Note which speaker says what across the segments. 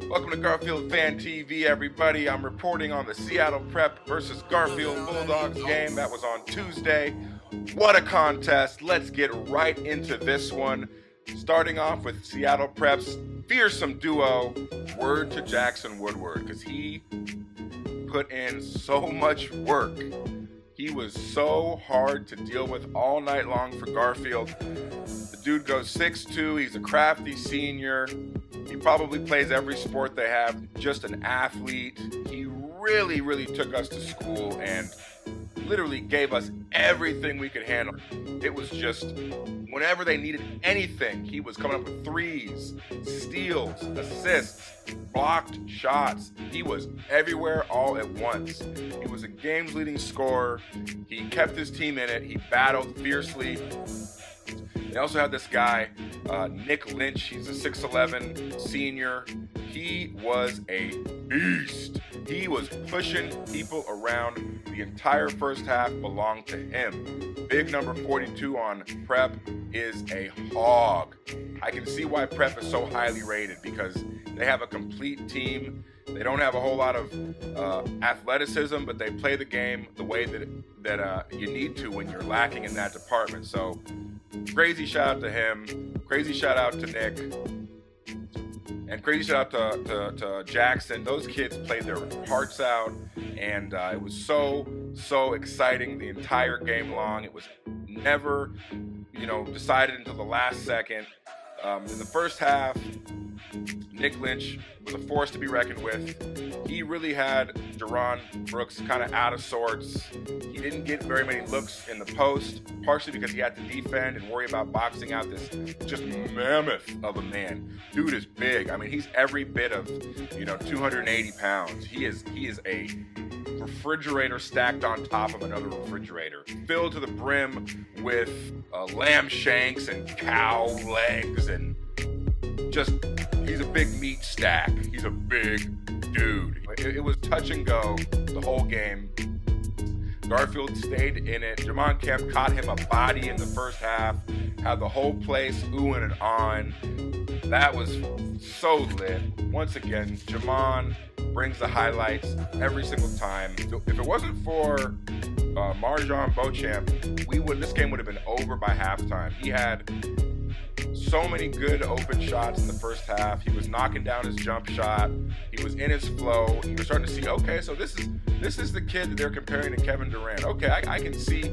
Speaker 1: Welcome to Garfield FANTV, everybody. I'm reporting on the Seattle Prep versus Garfield Bulldogs game that was on Tuesday. What a contest. Let's get right into this one. Starting off with Seattle Prep's fearsome duo, word to Jackson Woodward, because he put in so much work. He was so hard to deal with all night long for Garfield. The dude goes 6'2", he's a crafty senior. He probably plays every sport they have, just an athlete. He really took us to school and literally gave us everything we could handle. It was just, whenever they needed anything, he was coming up with threes, steals, assists, blocked shots. He was everywhere all at once. He was a game's leading scorer. He kept his team in it. He battled fiercely. They also had this guy, Nick Lynch. He's a 6'11" senior. He was a beast. He was pushing people around. The entire first half belonged to him. Big number 42 on Prep is a hog. I can see why Prep is so highly rated, because they have a complete team. They don't have a whole lot of athleticism, but they play the game the way that you need to when you're lacking in that department. So crazy shout out to him, crazy shout out to Nick, and crazy shout out to Jackson. Those kids played their hearts out, and it was so exciting the entire game long. It was never, decided until the last second. In the first half, Nick Lynch was a force to be reckoned with. He really had Jerron Brooks kind of out of sorts. He didn't get very many looks in the post, partially because he had to defend and worry about boxing out this just mammoth of a man. Dude is big. I mean, he's every bit of 280 pounds. He is a refrigerator stacked on top of another refrigerator, filled to the brim with lamb shanks and cow legs, and just, he's a big meat stack. He's a big dude. It was touch and go the whole game. Garfield stayed in it. Jamon Kemp caught him a body in the first half, had the whole place oohing and on. That was so lit. Once again, Jamon brings the highlights every single time. If it wasn't for Marjan Beauchamp, this game would have been over by halftime. He had so many good open shots in the first half. He was knocking down his jump shot. He was in his flow. You were starting to see, okay, so this is the kid that they're comparing to Kevin Durant. Okay, I can see,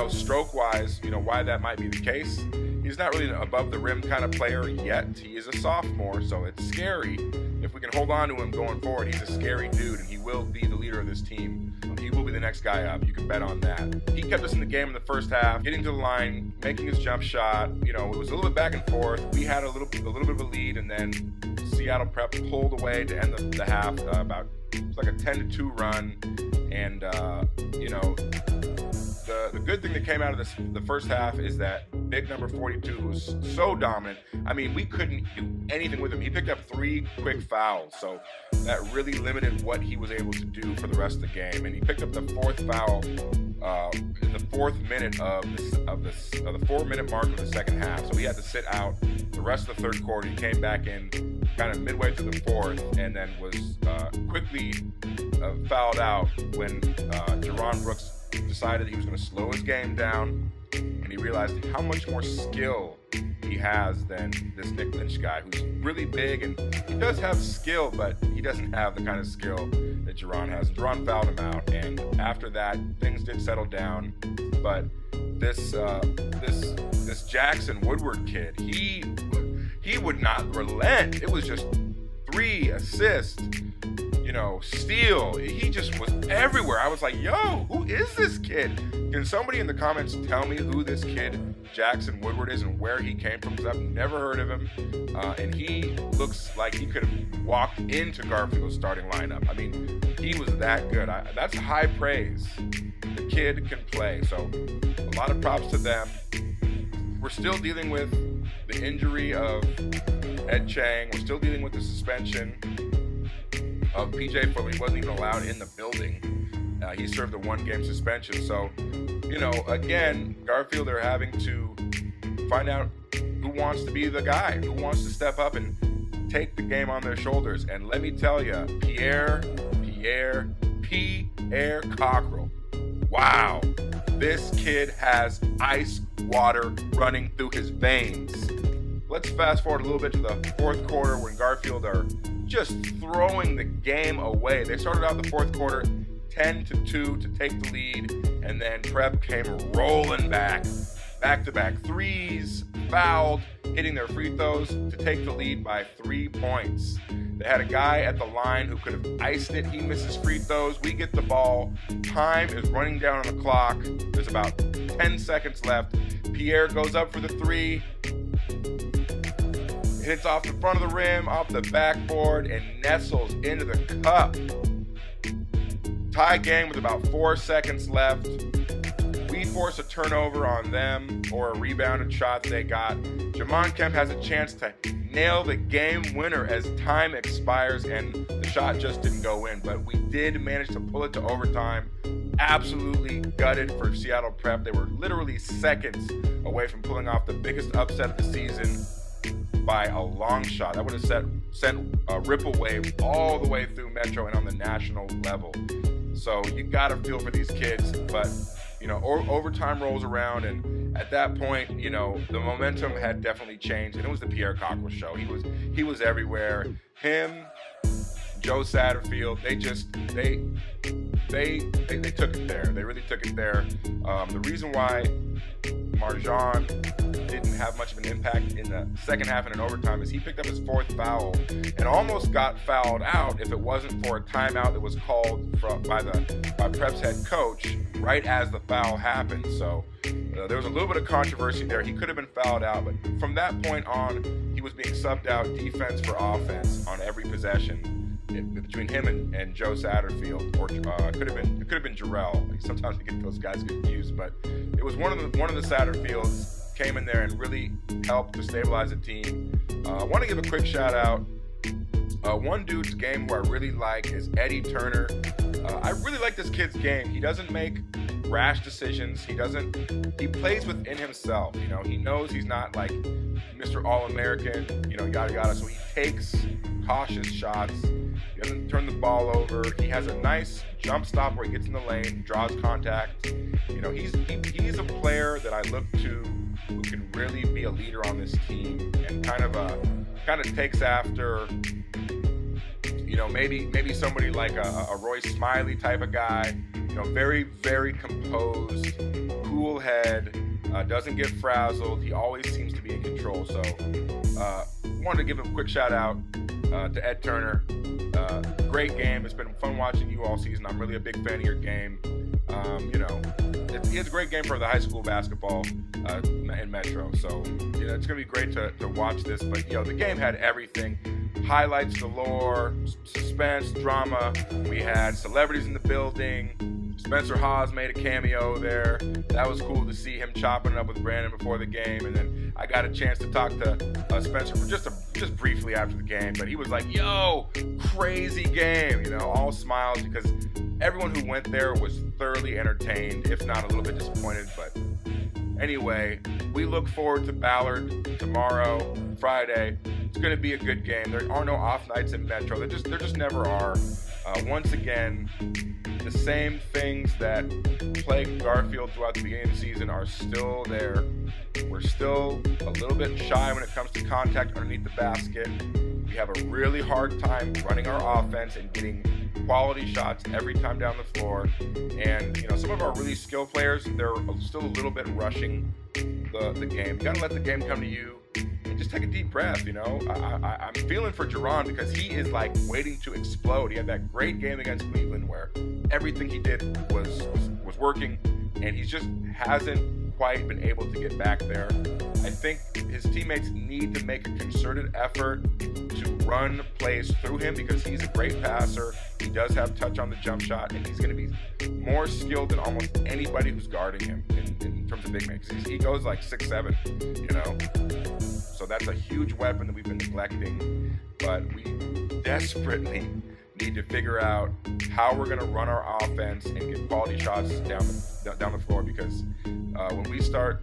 Speaker 1: stroke-wise, why that might be the case. He's not really an above-the-rim kind of player yet. He is a sophomore, so it's scary. If we can hold on to him going forward, he's a scary dude, and he will be the leader of this team. He will be the next guy up. You can bet on that. He kept us in the game in the first half, getting to the line, making his jump shot. It was a little bit back and forth. We had a little bit of a lead, and then Seattle Prep pulled away to end the half. It was like a 10-2 run, and the good thing that came out of the first half is that big number 42 was so dominant. I mean, we couldn't do anything with him. He picked up 3 quick fouls, so that really limited what he was able to do for the rest of the game. And he picked up the 4th foul in the 4th minute of the 4-minute mark of the second half. So he had to sit out the rest of the third quarter. He came back in kind of midway through the 4th, and then was quickly fouled out when Jerron Brooks decided he was going to slow his game down, and he realized how much more skill he has than this Nick Lynch guy, who's really big, and he does have skill, but he doesn't have the kind of skill that Jerron has. And Jerron fouled him out, and after that, things did settle down. But this Jackson Woodward kid, he would not relent. It was just 3 assists, steal. He just was everywhere. I was like, yo, who is this kid? Can somebody in the comments tell me who this kid Jackson Woodward is and where he came from? Because I've never heard of him. And he looks like he could have walked into Garfield's starting lineup. I mean, he was that good. That's high praise. The kid can play. So a lot of props to them. We're still dealing with the injury of Ed Chang. We're still dealing with the suspension of PJ Fuller. He wasn't even allowed in the building. He served a 1-game suspension. So, again, Garfield are having to find out who wants to be the guy, who wants to step up and take the game on their shoulders. And let me tell you, Pierre Cockrell. Wow, this kid has ice water running through his veins. Let's fast forward a little bit to the fourth quarter when Garfield are just throwing the game away. They started out the fourth quarter 10-2 to take the lead, and then Prep came rolling back-to-back threes, fouled, hitting their free throws to take the lead by 3 points. They had a guy at the line who could have iced it. He misses free throws. We get the ball. Time is running down on the clock. There's about 10 seconds left. Pierre goes up for the three. Hits off the front of the rim, off the backboard, and nestles into the cup. Tie game with about 4 seconds left. We force a turnover on them or a rebounded shot they got. Jamon Kemp has a chance to nail the game winner as time expires, and the shot just didn't go in. But we did manage to pull it to overtime. Absolutely gutted for Seattle Prep. They were literally seconds away from pulling off the biggest upset of the season by a long shot. That would have sent a ripple wave all the way through Metro and on the national level. So you got to feel for these kids, but overtime rolls around, and at that point, the momentum had definitely changed, and it was the Pierre Cockrell show. He was everywhere. Him, Joe Satterfield, they took it there. They really took it there. The reason why Marjan didn't have much of an impact in the second half and in overtime is he picked up his fourth foul and almost got fouled out if it wasn't for a timeout that was called by Prep's head coach right as the foul happened. So there was a little bit of controversy there. He could have been fouled out, but from that point on, he was being subbed out defense for offense on every possession between him and Joe Satterfield, or it could have been Jarrell. Sometimes I get those guys confused, but it was one of the Satterfields came in there and really helped to stabilize the team. I want to give a quick shout out. One dude's game who I really like is Eddie Turner. I really like this kid's game. He doesn't make rash decisions. He plays within himself. He knows he's not like Mr. All-American, yada yada. So he takes cautious shots. He doesn't turn the ball over. He has a nice jump stop where he gets in the lane, draws contact. He's a player that I look to who can really be a leader on this team and kind of takes after, maybe somebody like a Roy Smiley type of guy. Very, very composed, cool head, doesn't get frazzled. He always seems to be in control. So wanted to give a quick shout out to Ed Turner. Great game. It's been fun watching you all season. I'm really a big fan of your game. It's a great game for the high school basketball in Metro. So it's gonna be great to watch this. But the game had everything. Highlights galore, suspense, drama. We had celebrities in the building. Spencer Hawes made a cameo there. That was cool to see him chopping it up with Brandon before the game. And then I got a chance to talk to Spencer for just briefly after the game. But he was like, yo, crazy game. All smiles because everyone who went there was thoroughly entertained, if not a little bit disappointed. But anyway, we look forward to Ballard tomorrow, Friday. It's going to be a good game. There are no off nights in Metro. There just never are. Once again, the same things that plagued Garfield throughout the beginning of the season are still there. We're still a little bit shy when it comes to contact underneath the basket. We have a really hard time running our offense and getting quality shots every time down the floor. And some of our really skilled players, they're still a little bit rushing the game. You gotta let the game come to you and just take a deep breath. I'm feeling for Jerron because he is like waiting to explode. He had that great game against Cleveland where everything he did was working, and he just hasn't quite been able to get back there. I think his teammates need to make a concerted effort to run plays through him because he's a great passer. He does have touch on the jump shot, and he's going to be more skilled than almost anybody who's guarding him in terms of big men. He goes like 6'7", So that's a huge weapon that we've been neglecting, but we desperately need to figure out how we're going to run our offense and get quality shots down the floor because when we start,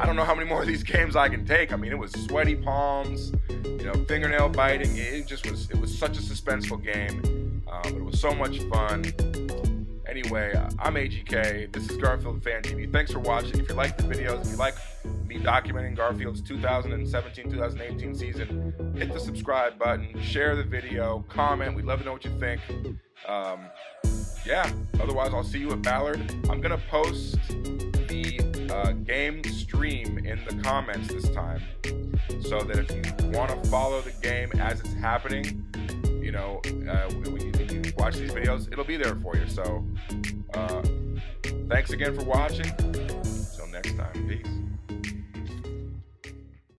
Speaker 1: I don't know how many more of these games I can take. I mean, it was sweaty palms, you know, fingernail biting. It was such a suspenseful game, but it was so much fun. Anyway, I'm AGK. This is Garfield FANTV. Thanks for watching. If you like the videos, if you like me documenting Garfield's 2017-2018 season, hit the subscribe button, share the video, comment. We'd love to know what you think. Yeah, otherwise I'll see you at Ballard. I'm going to post the game stream in the comments this time, so that if you want to follow the game as it's happening, you know, when you watch these videos, it'll be there for you. So thanks again for watching. Until next time, peace.